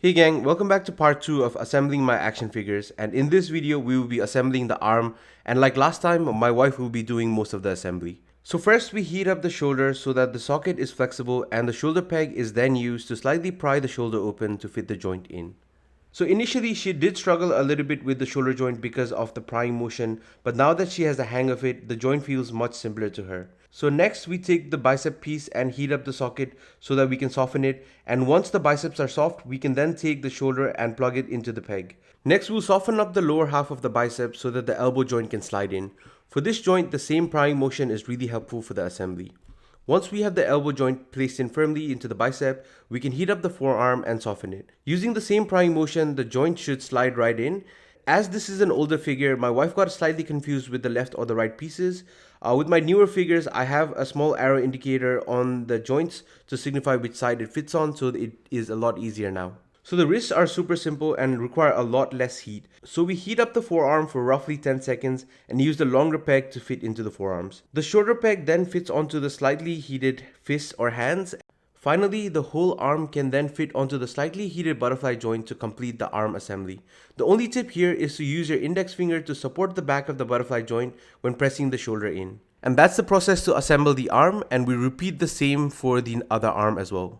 Hey gang, welcome back to part 2 of assembling my action figures, and in this video we will be assembling the arm, and like last time my wife will be doing most of the assembly. So first we heat up the shoulder so that the socket is flexible, and the shoulder peg is then used to slightly pry the shoulder open to fit the joint in. So initially she did struggle a little bit with the shoulder joint because of the prying motion, but now that she has the hang of it, the joint feels much simpler to her. So next we take the bicep piece and heat up the socket so that we can soften it, and once the biceps are soft, we can then take the shoulder and plug it into the peg. Next we'll soften up the lower half of the bicep so that the elbow joint can slide in. For this joint, the same prying motion is really helpful for the assembly. Once we have the elbow joint placed in firmly into the bicep, we can heat up the forearm and soften it. Using the same prying motion, the joint should slide right in. As this is an older figure, my wife got slightly confused with the left or the right pieces. With my newer figures, I have a small arrow indicator on the joints to signify which side it fits on, so it is a lot easier now. So the wrists are super simple and require a lot less heat. So we heat up the forearm for roughly 10 seconds and use the longer peg to fit into the forearms. The shorter peg then fits onto the slightly heated fists or hands. Finally, the whole arm can then fit onto the slightly heated butterfly joint to complete the arm assembly. The only tip here is to use your index finger to support the back of the butterfly joint when pressing the shoulder in. And that's the process to assemble the arm, and we repeat the same for the other arm as well.